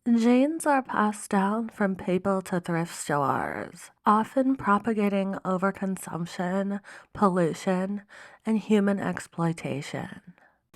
Jeans are passed down from people to thrift stores, often propagating overconsumption, pollution, and human exploitation.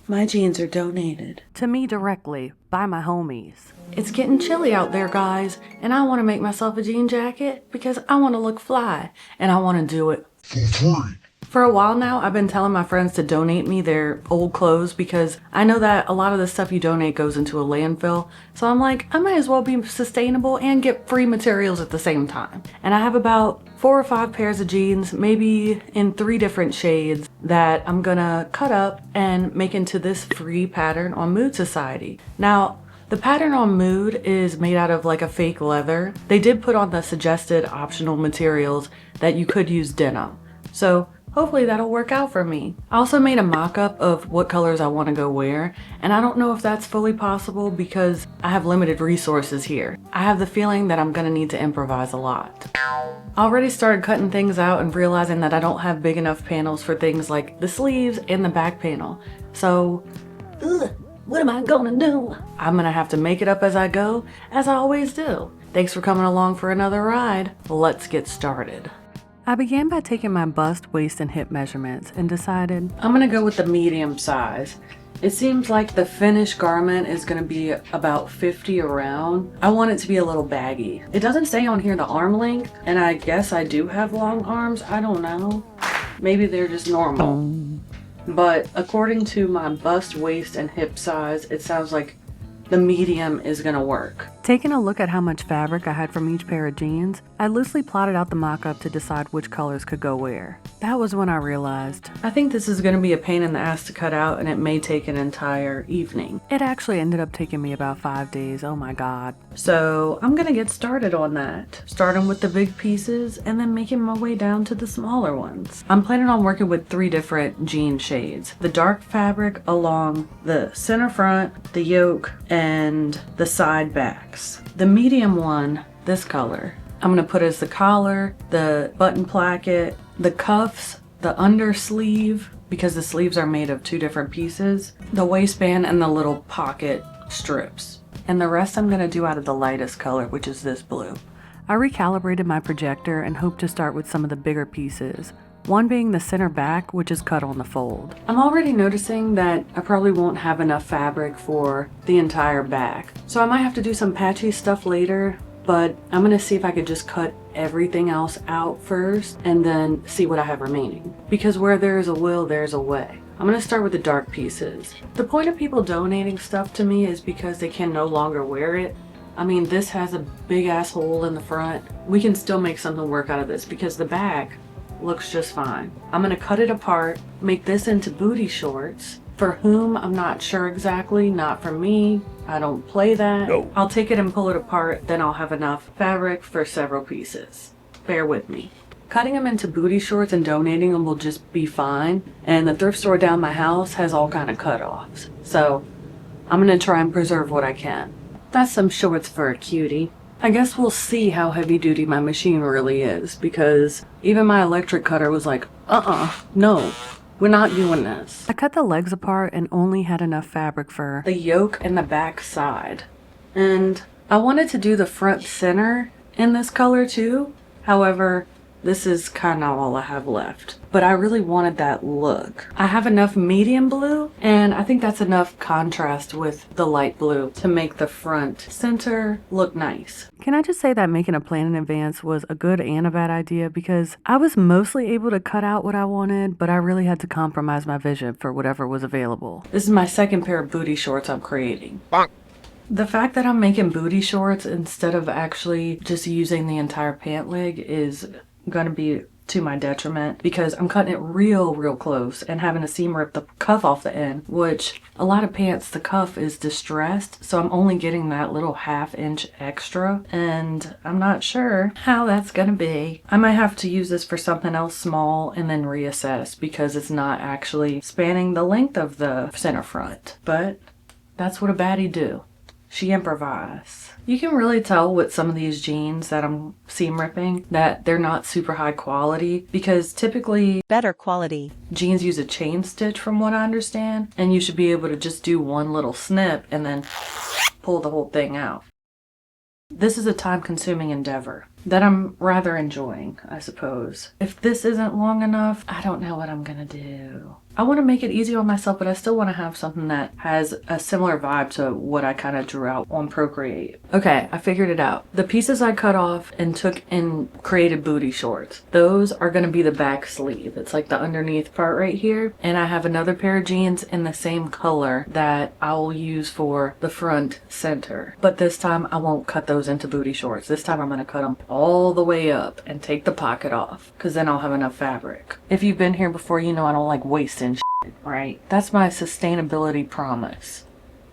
My jeans are donated To me directly, by my homies. It's getting chilly out there, guys, and I want to make myself a jean jacket because I want to look fly, and I want to do it for free. For a while now, I've been telling my friends to donate me their old clothes because I know that a lot of the stuff you donate goes into a landfill. So I'm like, I might as well be sustainable and get free materials at the same time. And I have about 4 or 5 pairs of jeans, maybe in 3 different shades, that I'm gonna cut up and make into this free pattern on Mood Sewciety. Now, the pattern on Mood is made out of like a fake leather. They did put on the suggested optional materials that you could use denim. So hopefully that'll work out for me. I also made a mock-up of what colors I want to go wear, and I don't know if that's fully possible because I have limited resources here. I have the feeling that I'm gonna need to improvise a lot. I already started cutting things out and realizing that I don't have big enough panels for things like the sleeves and the back panel. So, what am I gonna do? I'm gonna have to make it up as I go, as I always do. Thanks for coming along for another ride. Let's get started. I began by taking my bust, waist, and hip measurements and decided I'm gonna go with the medium size. It seems like the finished garment is gonna be about 50 around. I want it to be a little baggy. It doesn't say on here the arm length, and I guess I do have long arms. I don't know. Maybe they're just normal. But according to my bust, waist, and hip size, it sounds like the medium is gonna work. Taking a look at how much fabric I had from each pair of jeans, I loosely plotted out the mock-up to decide which colors could go where. That was when I realized I think this is gonna be a pain in the ass to cut out, and it may take an entire evening. it actually ended up taking me about 5 days. Oh my god. So I'm gonna get started on that, starting with the big pieces and then making my way down to the smaller ones. I'm planning on working with 3 different jean shades. The dark fabric along the center front, the yoke, and the side backs. The medium one, this color, I'm gonna put as the collar, the button placket, the cuffs, the under sleeve, because the sleeves are made of 2 different pieces, the waistband, and the little pocket strips. And the rest I'm gonna do out of the lightest color, which is this blue. I recalibrated my projector and hoped to start with some of the bigger pieces, one being the center back, which is cut on the fold. I'm already noticing that I probably won't have enough fabric for the entire back. So I might have to do some patchy stuff later, but I'm gonna see if I could just cut everything else out first and then see what I have remaining. Because where there is a will, there's a way. I'm gonna start with the dark pieces. The point of people donating stuff to me is because they can no longer wear it. I mean, this has a big ass hole in the front. We can still make something work out of this because the back looks just fine. I'm gonna cut it apart, make this into booty shorts. For whom, I'm not sure exactly, not for me. I don't play that. No. I'll take it and pull it apart, then I'll have enough fabric for several pieces. Bear with me. Cutting them into booty shorts and donating them will just be fine. And the thrift store down my house has all kind of cutoffs. So I'm gonna try and preserve what I can. That's some shorts for a cutie. I guess we'll see how heavy duty my machine really is, because even my electric cutter was like, no, we're not doing this. I cut the legs apart and only had enough fabric for the yoke and the back side. And I wanted to do the front center in this color too. However, this is kind of all I have left. But I really wanted that look. I have enough medium blue, and I think that's enough contrast with the light blue to make the front center look nice. Can I just say that making a plan in advance was a good and a bad idea, because I was mostly able to cut out what I wanted, but I really had to compromise my vision for whatever was available. This is my second pair of booty shorts I'm creating. Bonk. The fact that I'm making booty shorts instead of actually just using the entire pant leg is gonna be to my detriment, because I'm cutting it real close and having a seam rip the cuff off the end, which a lot of pants, the cuff is distressed, so I'm only getting that little 1/2 inch extra, and I'm not sure how that's gonna be. I might have to use this for something else small and then reassess, because it's not actually spanning the length of the center front. But that's what a baddie do. She improvise. You can really tell with some of these jeans that I'm seam ripping that they're not super high quality, because typically better quality jeans use a chain stitch from what I understand, and you should be able to just do one little snip and then pull the whole thing out. This is a time-consuming endeavor that I'm rather enjoying, I suppose. If this isn't long enough, I don't know what I'm gonna do. I want to make it easy on myself, but I still want to have something that has a similar vibe to what I kind of drew out on Procreate. Okay, I figured it out. The pieces I cut off and took and created booty shorts, those are going to be the back sleeve. It's like the underneath part right here. And I have another pair of jeans in the same color that I will use for the front center. But this time I won't cut those into booty shorts. This time I'm going to cut them all the way up and take the pocket off, because then I'll have enough fabric. If you've been here before, you know I don't like wasting shit, right? That's my sustainability promise.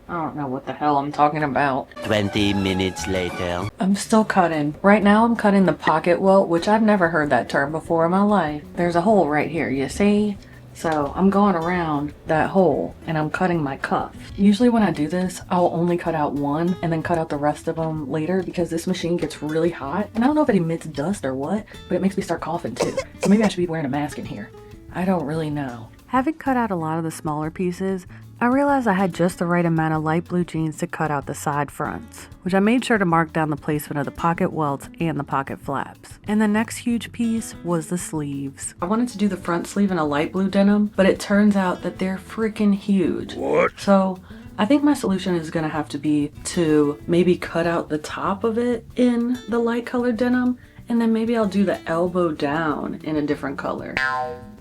I don't know what the hell I'm talking about. 20 minutes later. I'm still cutting. Right now I'm cutting the pocket welt, which I've never heard that term before in my life. There's a hole right here, you see? So I'm going around that hole and I'm cutting my cuff. Usually when I do this, I'll only cut out one and then cut out the rest of them later, because this machine gets really hot. And I don't know if it emits dust or what, but it makes me start coughing too. So maybe I should be wearing a mask in here. I don't really know. Having cut out a lot of the smaller pieces, I realized I had just the right amount of light blue jeans to cut out the side fronts, which I made sure to mark down the placement of the pocket welts and the pocket flaps. And the next huge piece was the sleeves. I wanted to do the front sleeve in a light blue denim, but it turns out that they're freaking huge. What? So I think my solution is gonna have to be to maybe cut out the top of it in the light colored denim, and then maybe I'll do the elbow down in a different color.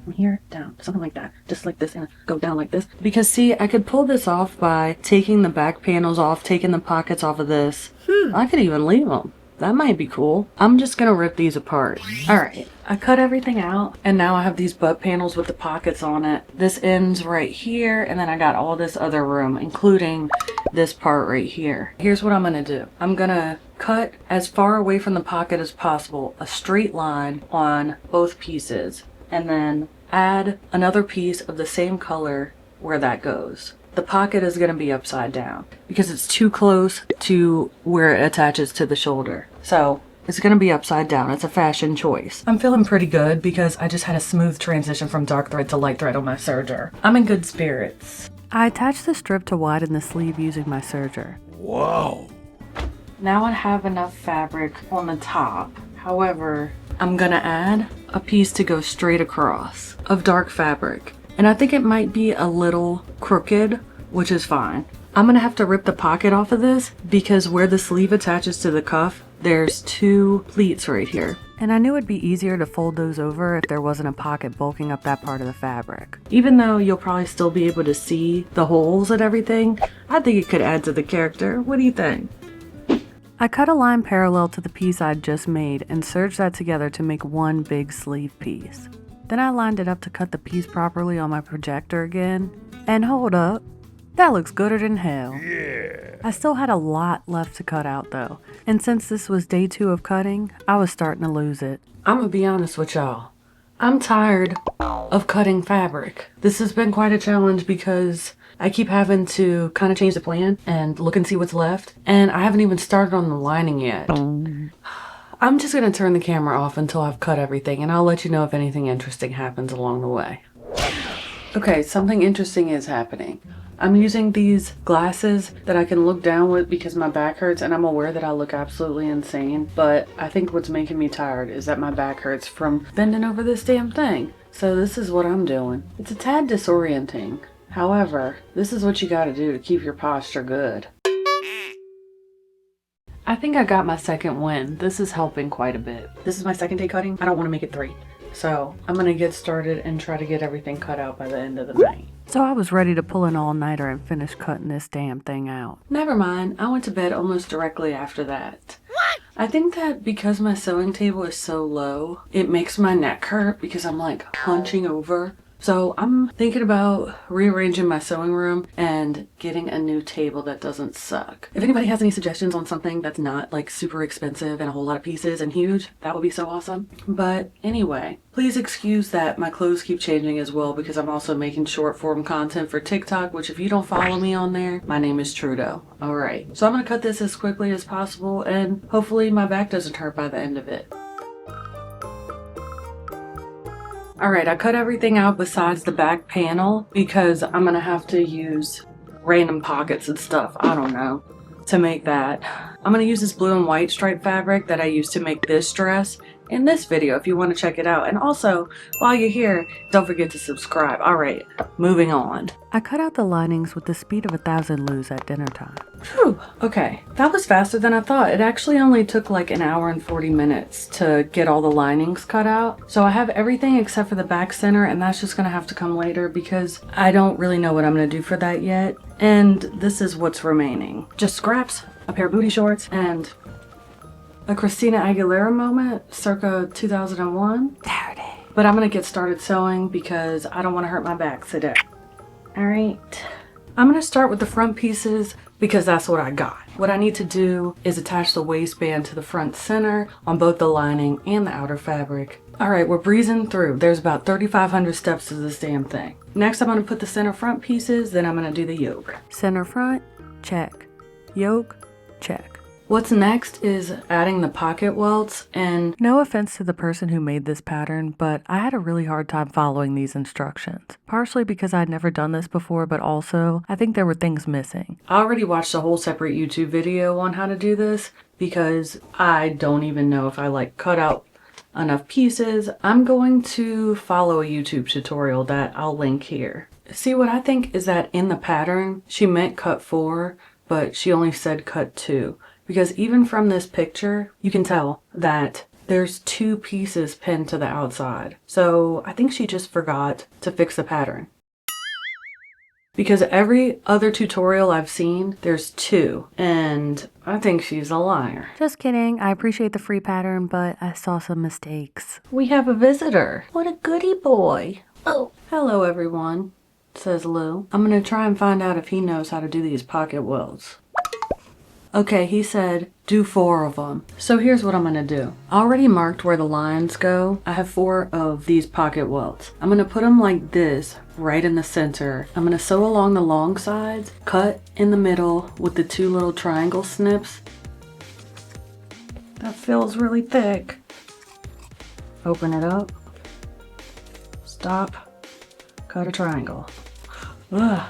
From here down, something like that, just like this, and go down like this. Because see, I could pull this off by taking the back panels off, taking the pockets off of this. I could even leave them. That might be cool. I'm just gonna rip these apart. All right, I cut everything out, and now I have these butt panels with the pockets on it. This ends right here, and then I got all this other room, including this part right here. Here's what I'm gonna do. I'm gonna cut as far away from the pocket as possible, a straight line on both pieces, and then add another piece of the same color where that goes. The pocket is going to be upside down because it's too close to where it attaches to the shoulder. So it's going to be upside down. It's a fashion choice. I'm feeling pretty good because I just had a smooth transition from dark thread to light thread on my serger. I'm in good spirits. I attached the strip to widen the sleeve using my serger. Wow. Now I have enough fabric on the top. However, I'm gonna add a piece to go straight across of dark fabric. And I think it might be a little crooked, which is fine. I'm gonna have to rip the pocket off of this because where the sleeve attaches to the cuff, there's two pleats right here. And I knew it'd be easier to fold those over if there wasn't a pocket bulking up that part of the fabric. Even though you'll probably still be able to see the holes and everything, I think it could add to the character. What do you think? I cut a line parallel to the piece I'd just made and serged that together to make one big sleeve piece. Then I lined it up to cut the piece properly on my projector again. And hold up, that looks gooder than hell. Yeah. I still had a lot left to cut out though, and since this was day 2 of cutting, I was starting to lose it. I'm gonna be honest with y'all. I'm tired of cutting fabric. This has been quite a challenge because I keep having to kind of change the plan and look and see what's left. And I haven't even started on the lining yet. I'm just going to turn the camera off until I've cut everything, and I'll let you know if anything interesting happens along the way. Okay, something interesting is happening. I'm using these glasses that I can look down with because my back hurts, and I'm aware that I look absolutely insane. But I think what's making me tired is that my back hurts from bending over this damn thing. So this is what I'm doing. It's a tad disorienting. However, this is what you gotta do to keep your posture good. I think I got my second win. This is helping quite a bit. This is my second day cutting. I don't want to make it 3. So I'm gonna get started and try to get everything cut out by the end of the night. So I was ready to pull an all-nighter and finish cutting this damn thing out. Never mind, I went to bed almost directly after that. What? I think that because my sewing table is so low, it makes my neck hurt because I'm like hunching over. So I'm thinking about rearranging my sewing room and getting a new table that doesn't suck. If anybody has any suggestions on something that's not like super expensive and a whole lot of pieces and huge, that would be so awesome. But anyway, please excuse that my clothes keep changing as well because I'm also making short form content for TikTok, which if you don't follow me on there, my name is Trudeaux. All right, so I'm gonna cut this as quickly as possible and hopefully my back doesn't hurt by the end of it. Alright, I cut everything out besides the back panel because I'm gonna have to use random pockets and stuff. I don't know. to make that. I'm gonna use this blue and white striped fabric that I used to make this dress in this video if you want to check it out. And also, while you're here, don't forget to subscribe. All right, moving on. I cut out the linings with the speed of 1,000 loos at dinner time. Whew, okay, that was faster than I thought. It actually only took like an hour and 40 minutes to get all the linings cut out. So I have everything except for the back center, and that's just gonna have to come later because I don't really know what I'm gonna do for that yet. And this is what's remaining. Just scraps, a pair of booty shorts, and a Christina Aguilera moment circa 2001. But I'm gonna get started sewing because I don't wanna hurt my back today. All right, I'm gonna start with the front pieces because that's what I got. What I need to do is attach the waistband to the front center on both the lining and the outer fabric. All right, we're breezing through. There's about 3,500 steps to this damn thing. Next, I'm gonna put the center front pieces, then I'm gonna do the yoke. Center front, check. Yoke, check. What's next is adding the pocket welts, and No offense to the person who made this pattern, but I had a really hard time following these instructions. Partially because I'd never done this before, but also I think there were things missing. I already watched a whole separate YouTube video on how to do this because I don't even know if I like cut out enough pieces. I'm going to follow a YouTube tutorial that I'll link here. See, what I think is that in the pattern, she meant cut 4, but she only said cut 2. Because even from this picture, you can tell that there's 2 pieces pinned to the outside. So I think she just forgot to fix the pattern. Because every other tutorial I've seen, there's 2. And I think she's a liar. Just kidding, I appreciate the free pattern, but I saw some mistakes. We have a visitor. What a goody boy. Oh, hello everyone, says Lou. I'm gonna try and find out if he knows how to do these pocket welts. Okay, he said do 4 of them. So here's what I'm gonna do. I already marked where the lines go. I have 4 of these pocket welts. I'm gonna put them like this, right in the center. I'm gonna sew along the long sides, cut in the middle with the 2 little triangle snips. That feels really thick. Open it up. Stop. Cut a triangle. Ugh.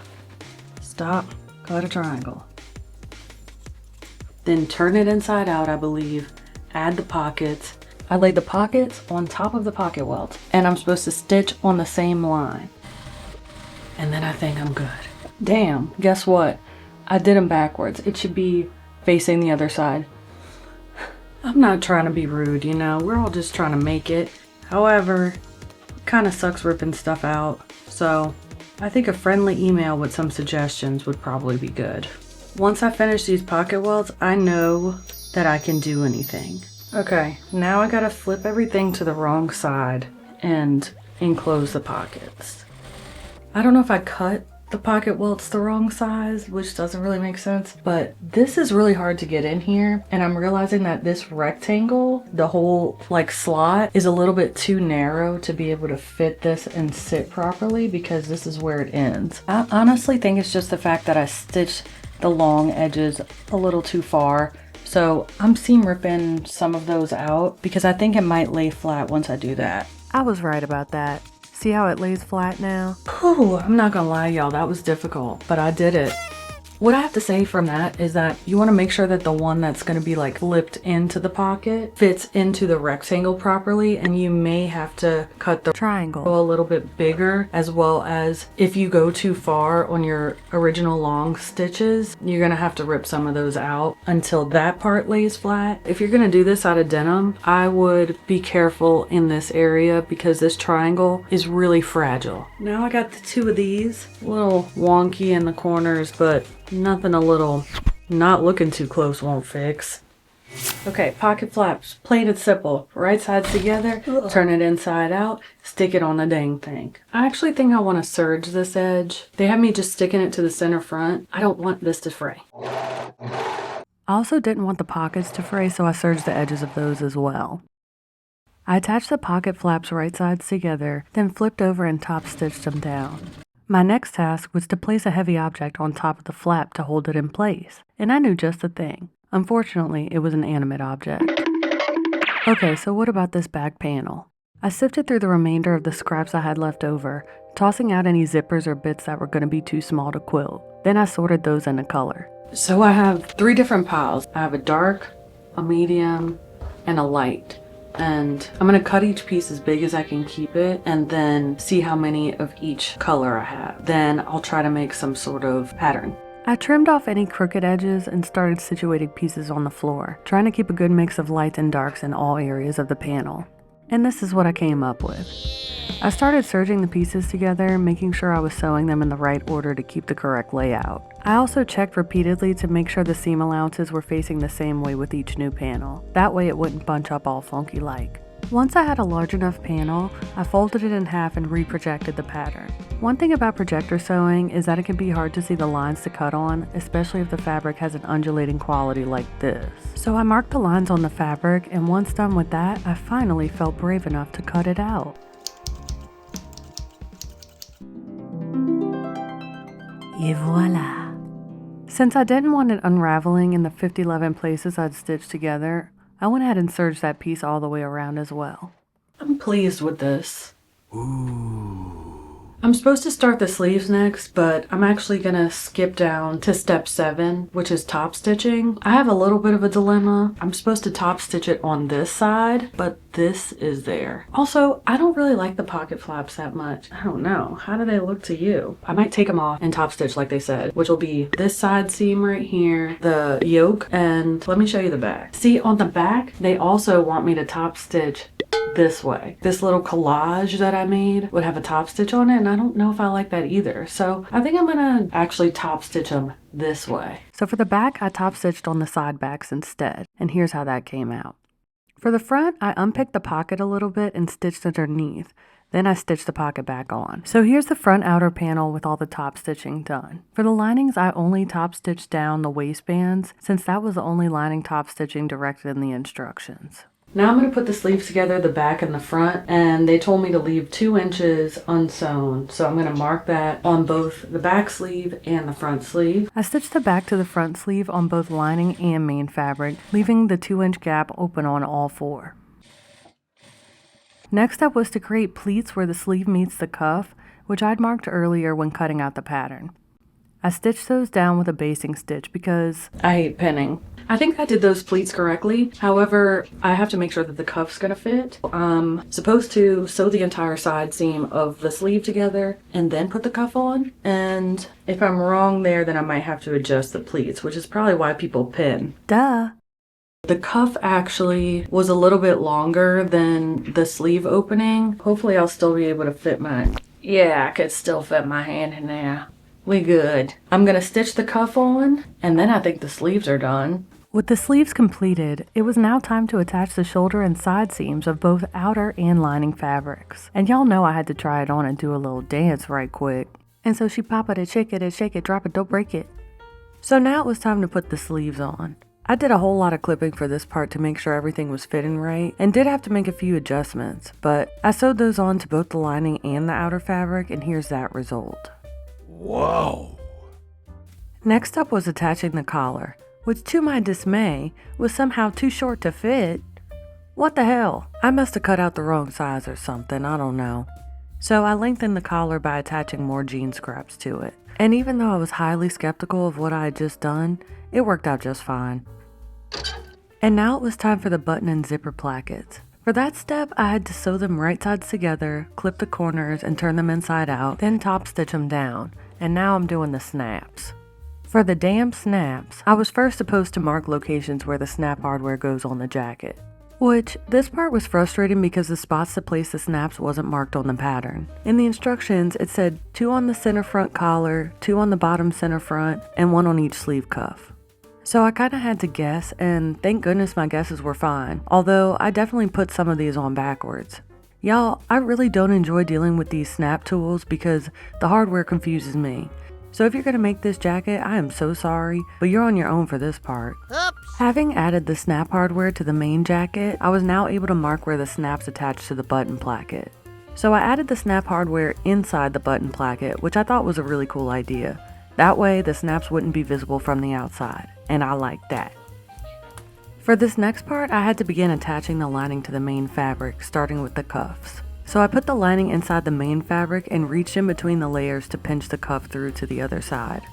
Stop. Cut a triangle. Then turn it inside out, I believe. Add the pockets. I laid the pockets on top of the pocket welt, and I'm supposed to stitch on the same line. And then I think I'm good. Damn, guess what? I did them backwards. It should be facing the other side. I'm not trying to be rude, you know, we're all just trying to make it. However, it kind of sucks ripping stuff out, so I think a friendly email with some suggestions would probably be good. Once I finish these pocket welts, I know that I can do anything. Okay, now I gotta flip everything to the wrong side and enclose the pockets. I don't know if I cut the pocket welts the wrong size, which doesn't really make sense, but this is really hard to get in here, and I'm realizing that this rectangle, the whole like slot, is a little bit too narrow to be able to fit this and sit properly because this is where it ends. I honestly think it's just the fact that I stitched the long edges a little too far, so I'm seam ripping some of those out because I think it might lay flat once I do that. I was right about that. See how it lays flat now? Whew, I'm not gonna lie, y'all, that was difficult, but I did it. What I have to say from that is that you want to make sure that the one that's going to be like flipped into the pocket fits into the rectangle properly, and you may have to cut the triangle a little bit bigger, as well as if you go too far on your original long stitches, you're going to have to rip some of those out until that part lays flat. If you're going to do this out of denim, I would be careful in this area because this triangle is really fragile. Now I got the 2 of these, a little wonky in the corners, but nothing a little not looking too close won't fix. Okay, pocket flaps, plain and simple. Right sides together, turn it inside out, stick it on the dang thing. I actually think I want to serge this edge. They have me just sticking it to the center front. I don't want this to fray. I also didn't want the pockets to fray, so I serged the edges of those as well. I attached the pocket flaps right sides together, then flipped over and top stitched them down. My next task was to place a heavy object on top of the flap to hold it in place, and I knew just the thing. Unfortunately, it was an animate object. Okay, so what about this back panel? I sifted through the remainder of the scraps I had left over, tossing out any zippers or bits that were going to be too small to quilt. Then I sorted those into color. So I have 3 different piles. I have a dark, a medium, and a light. And I'm gonna cut each piece as big as I can keep it and then see how many of each color I have. Then I'll try to make some sort of pattern. I trimmed off any crooked edges and started situating pieces on the floor, trying to keep a good mix of lights and darks in all areas of the panel. And this is what I came up with. I started serging the pieces together, making sure I was sewing them in the right order to keep the correct layout. I also checked repeatedly to make sure the seam allowances were facing the same way with each new panel. That way it wouldn't bunch up all funky like. Once I had a large enough panel, I folded it in half and reprojected the pattern. One thing about projector sewing is that it can be hard to see the lines to cut on, especially if the fabric has an undulating quality like this. So I marked the lines on the fabric, and once done with that, I finally felt brave enough to cut it out. Et voila! Since I didn't want it unraveling in the 50-11 places I'd stitched together, I went ahead and serged that piece all the way around as well. I'm pleased with this. I'm supposed to start the sleeves next, but I'm actually gonna skip down to step 7, which is top stitching. I have a little bit of a dilemma. I'm supposed to top stitch it on this side, but this is there. Also, I don't really like the pocket flaps that much. I don't know. How do they look to you? I might take them off and top stitch like they said, which will be this side seam right here, the yoke, and let me show you the back. See, on the back, they also want me to top stitch this way. This little collage that I made would have a top stitch on it, and I don't know if I like that either. So I think I'm gonna actually top stitch them this way. So for the back, I top stitched on the side backs instead, and here's how that came out. For the front, I unpicked the pocket a little bit and stitched underneath. Then I stitched the pocket back on. So here's the front outer panel with all the top stitching done. For the linings, I only top stitched down the waistbands since that was the only lining top stitching directed in the instructions. Now I'm going to put the sleeves together, the back and the front, and they told me to leave 2 inches unsewn. So I'm going to mark that on both the back sleeve and the front sleeve. I stitched the back to the front sleeve on both lining and main fabric, leaving the 2-inch gap open on all 4. Next up was to create pleats where the sleeve meets the cuff, which I'd marked earlier when cutting out the pattern. I stitched those down with a basting stitch because I hate pinning. I think I did those pleats correctly. However, I have to make sure that the cuff's gonna fit. I'm supposed to sew the entire side seam of the sleeve together and then put the cuff on. And if I'm wrong there, then I might have to adjust the pleats, which is probably why people pin. duh. The cuff actually was a little bit longer than the sleeve opening. Hopefully I'll still be able to fit yeah, I could still fit my hand in there. We good. I'm gonna stitch the cuff on, and then I think the sleeves are done. With the sleeves completed, it was now time to attach the shoulder and side seams of both outer and lining fabrics. And y'all know I had to try it on and do a little dance right quick. And so she pop it and shake it, drop it, don't break it. So now it was time to put the sleeves on. I did a whole lot of clipping for this part to make sure everything was fitting right, and did have to make a few adjustments, but I sewed those on to both the lining and the outer fabric, and here's that result. Whoa. Next up was attaching the collar, which to my dismay was somehow too short to fit. What the hell? I must have cut out the wrong size or something, I don't know. So I lengthened the collar by attaching more jean scraps to it. And even though I was highly skeptical of what I had just done, it worked out just fine. And now it was time for the button and zipper plackets. For that step, I had to sew them right sides together, clip the corners and turn them inside out, then top stitch them down. And now I'm doing the snaps. For the damn snaps, I was first supposed to mark locations where the snap hardware goes on the jacket. Which, this part was frustrating because the spots to place the snaps wasn't marked on the pattern. In the instructions, it said 2 on the center front collar, 2 on the bottom center front, and 1 on each sleeve cuff. So I kinda had to guess, and thank goodness my guesses were fine, although I definitely put some of these on backwards. Y'all, I really don't enjoy dealing with these snap tools because the hardware confuses me. So if you're gonna make this jacket, I am so sorry, but you're on your own for this part. Oops. Having added the snap hardware to the main jacket, I was now able to mark where the snaps attached to the button placket. So I added the snap hardware inside the button placket, which I thought was a really cool idea. That way, the snaps wouldn't be visible from the outside, and I like that. For this next part, I had to begin attaching the lining to the main fabric, starting with the cuffs. So I put the lining inside the main fabric and reached in between the layers to pinch the cuff through to the other side.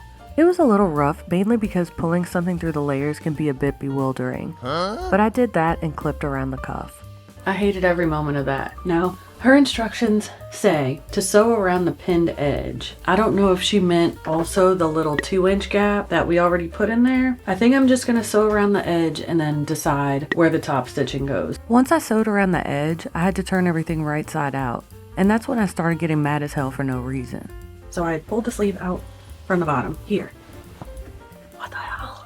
It was a little rough, mainly because pulling something through the layers can be a bit bewildering. But I did that and clipped around the cuff. I hated every moment of that. Now, her instructions say to sew around the pinned edge. I don't know if she meant also the little 2-inch gap that we already put in there. I think I'm just gonna sew around the edge and then decide where the top stitching goes. Once I sewed around the edge, I had to turn everything right side out. And that's when I started getting mad as hell for no reason. So I pulled the sleeve out from the bottom here. What the hell?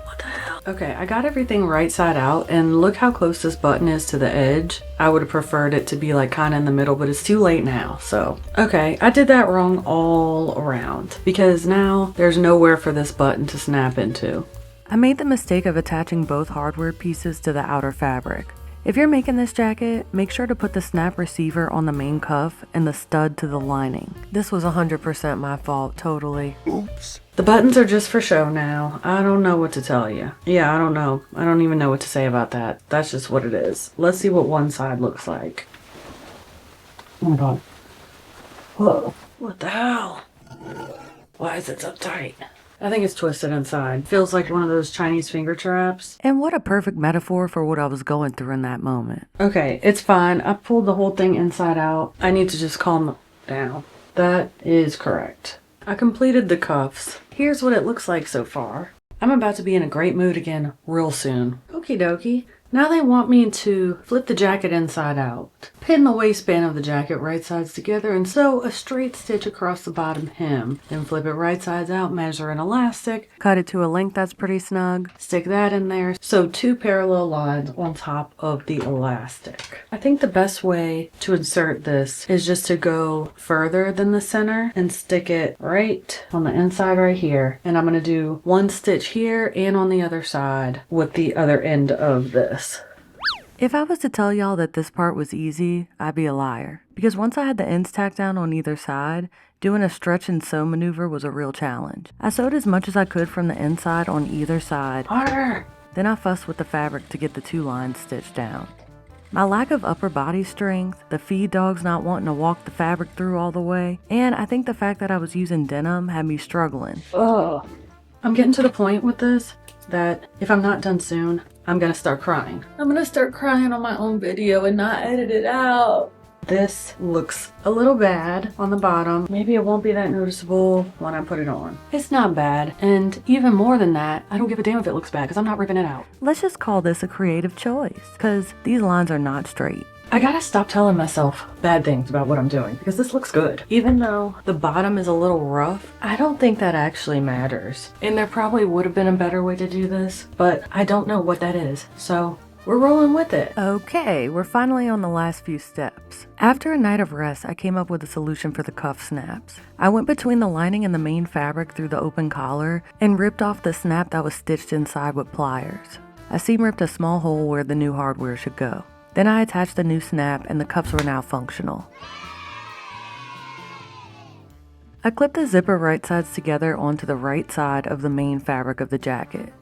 What the hell? Okay, I got everything right side out, and look how close this button is to the edge. I would have preferred it to be like kind of in the middle, but it's too late now, so. Okay, I did that wrong all around because now there's nowhere for this button to snap into. I made the mistake of attaching both hardware pieces to the outer fabric. If you're making this jacket, make sure to put the snap receiver on the main cuff and the stud to the lining. This was 100% my fault, totally. Oops. The buttons are just for show now. I don't know what to tell you. Yeah, I don't know. I don't even know what to say about that. That's just what it is. Let's see what one side looks like. Oh my god. Whoa. What the hell? Why is it so tight? I think it's twisted inside. Feels like one of those Chinese finger traps. And what a perfect metaphor for what I was going through in that moment. Okay, it's fine. I pulled the whole thing inside out. I need to just calm down. That is correct. I completed the cuffs. Here's what it looks like so far. I'm about to be in a great mood again real soon. Okie dokie. Now they want me to flip the jacket inside out, pin the waistband of the jacket right sides together, and sew a straight stitch across the bottom hem. Then flip it right sides out, measure an elastic, Cut it to a length that's pretty snug. stick that in there, sew 2 parallel lines on top of the elastic. I think the best way to insert this is just to go further than the center and stick it right on the inside right here. And I'm going to do 1 stitch here and on the other side with the other end of this. If I was to tell y'all that this part was easy, I'd be a liar. Because once I had the ends tacked down on either side, doing a stretch and sew maneuver was a real challenge. I sewed as much as I could from the inside on either side. Harder! Then I fussed with the fabric to get the 2 lines stitched down. My lack of upper body strength, the feed dogs not wanting to walk the fabric through all the way, and I think the fact that I was using denim had me struggling. Ugh. I'm getting to the point with this that if I'm not done soon, I'm gonna start crying. I'm gonna start crying on my own video and not edit it out. This looks a little bad on the bottom. Maybe it won't be that noticeable when I put it on. It's not bad, and even more than that, I don't give a damn if it looks bad because I'm not ripping it out. Let's just call this a creative choice, because these lines are not straight. I gotta stop telling myself bad things about what I'm doing because this looks good. Even though the bottom is a little rough, I don't think that actually matters. And there probably would have been a better way to do this, but I don't know what that is. So we're rolling with it. Okay, we're finally on the last few steps. After a night of rest, I came up with a solution for the cuff snaps. I went between the lining and the main fabric through the open collar and ripped off the snap that was stitched inside with pliers. I seam ripped a small hole where the new hardware should go. Then I attached the new snap and the cuffs were now functional. I clipped the zipper right sides together onto the right side of the main fabric of the jacket.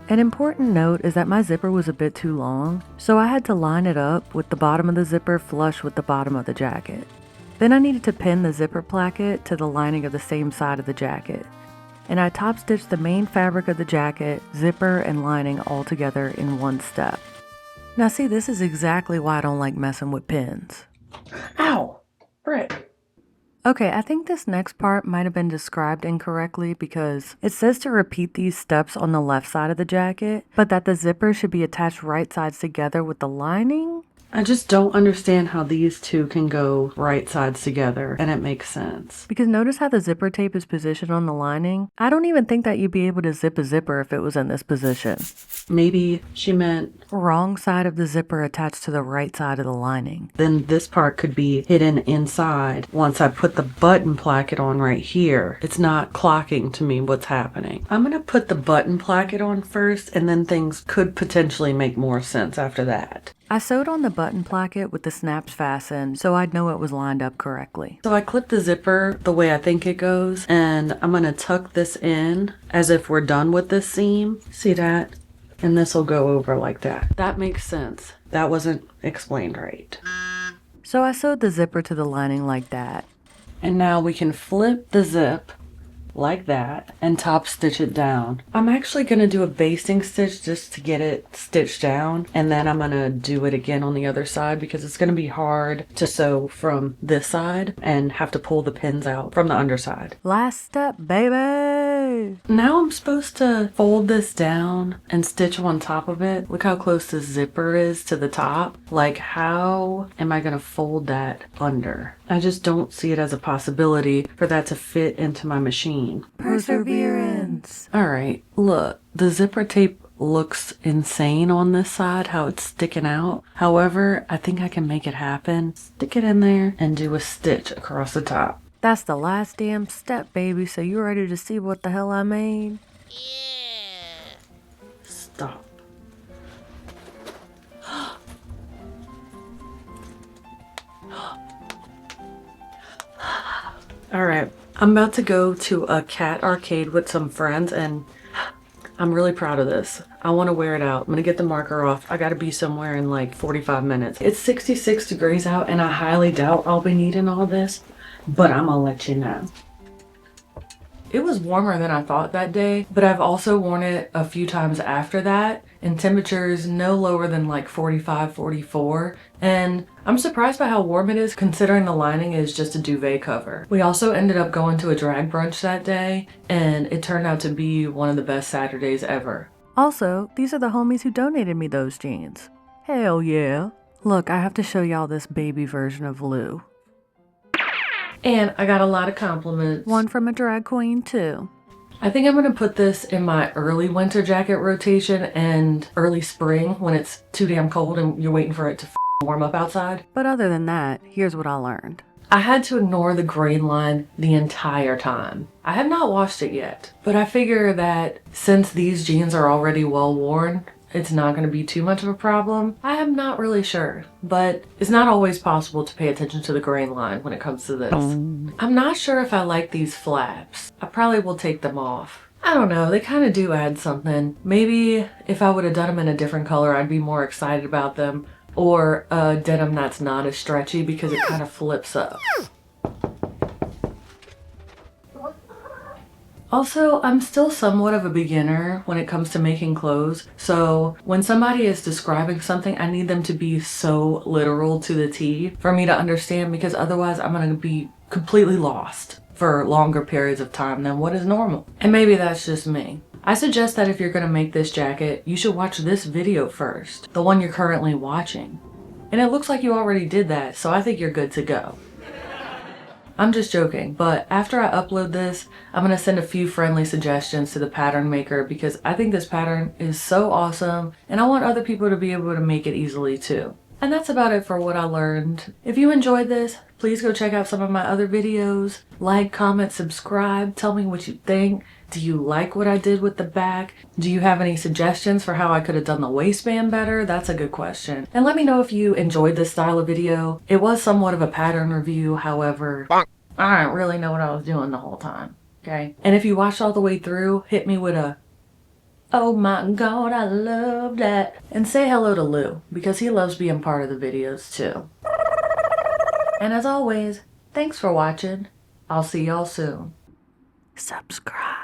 An important note is that my zipper was a bit too long, so I had to line it up with the bottom of the zipper flush with the bottom of the jacket. Then I needed to pin the zipper placket to the lining of the same side of the jacket. And I top stitched the main fabric of the jacket, zipper, and lining all together in one step. Now see, this is exactly why I don't like messing with pins. Ow! Frick. Okay, I think this next part might have been described incorrectly because it says to repeat these steps on the left side of the jacket, but that the zipper should be attached right sides together with the lining. I just don't understand how these two can go right sides together, and it makes sense. Because notice how the zipper tape is positioned on the lining? I don't even think that you'd be able to zip a zipper if it was in this position. Maybe she meant Wrong side of the zipper attached to the right side of the lining. then this part could be hidden inside. Once I put the button placket on right here, it's not clocking to me what's happening. I'm gonna put the button placket on first, and then things could potentially make more sense after that. I sewed on the button placket with the snaps fastened so I'd know it was lined up correctly. So I clipped the zipper the way I think it goes, and I'm gonna tuck this in as if we're done with this seam. See that? And this will go over like that. That makes sense. That wasn't explained right. So I sewed the zipper to the lining like that. And now we can flip the zip like that and top stitch it down. I'm actually going to do a basting stitch just to get it stitched down, and then I'm going to do it again on the other side because it's going to be hard to sew from this side and have to pull the pins out from the underside. Last step, baby! Now I'm supposed to fold this down and stitch on top of it. Look how close this zipper is to the top. Like, how am I going to fold that under? I just don't see it as a possibility for that to fit into my machine. Perseverance! Alright, look, the zipper tape looks insane on this side, how it's sticking out. However, I think I can make it happen. Stick it in there and do a stitch across the top. That's the last damn step, baby, so you ready to see what the hell I made? Stop. Alright, I'm about to go to a cat arcade with some friends, and I'm really proud of this. I want to wear it out. I'm gonna get the marker off. I gotta be somewhere in like 45 minutes. It's 66 degrees out, and I highly doubt I'll be needing all this, but I'm gonna let you know. It was warmer than I thought that day, but I've also worn it a few times after that, and temperatures no lower than like 45, 44, and I'm surprised by how warm it is considering the lining is just a duvet cover. We also ended up going to a drag brunch that day, and it turned out to be one of the best Saturdays ever. Also, these are the homies who donated me those jeans. Hell yeah. Look, I have to show y'all this baby version of Lou. And I got a lot of compliments. One from a drag queen, too. I think I'm gonna put this in my early winter jacket rotation and early spring when it's too damn cold and you're waiting for it to warm up outside. But other than that, here's what I learned. I had to ignore the grain line the entire time. I have not washed it yet, but I figure that since these jeans are already well worn, it's not going to be too much of a problem. I am not really sure, but it's not always possible to pay attention to the grain line when it comes to this. I'm not sure if I like these flaps. I probably will take them off. I don't know, they kind of do add something. Maybe if I would have done them in a different color, I'd be more excited about them. Or a denim that's not as stretchy because it kind of flips up. Also, I'm still somewhat of a beginner when it comes to making clothes, so when somebody is describing something, I need them to be so literal to the T for me to understand, because otherwise I'm gonna be completely lost for longer periods of time than what is normal. And maybe that's just me. I suggest that if you're gonna make this jacket, you should watch this video first, the one you're currently watching. And it looks like you already did that, so I think you're good to go. I'm just joking, but after I upload this, I'm gonna send a few friendly suggestions to the pattern maker because I think this pattern is so awesome and I want other people to be able to make it easily too. And that's about it for what I learned. If you enjoyed this, please go check out some of my other videos. Like, comment, subscribe, tell me what you think. Do you like what I did with the back? Do you have any suggestions for how I could have done the waistband better? That's a good question. And let me know if you enjoyed this style of video. It was somewhat of a pattern review, however, I didn't really know what I was doing the whole time, okay? And if you watched all the way through, hit me with a, oh my god, I love that. And say hello to Lou, because he loves being part of the videos too. And as always, thanks for watching. I'll see y'all soon. Subscribe.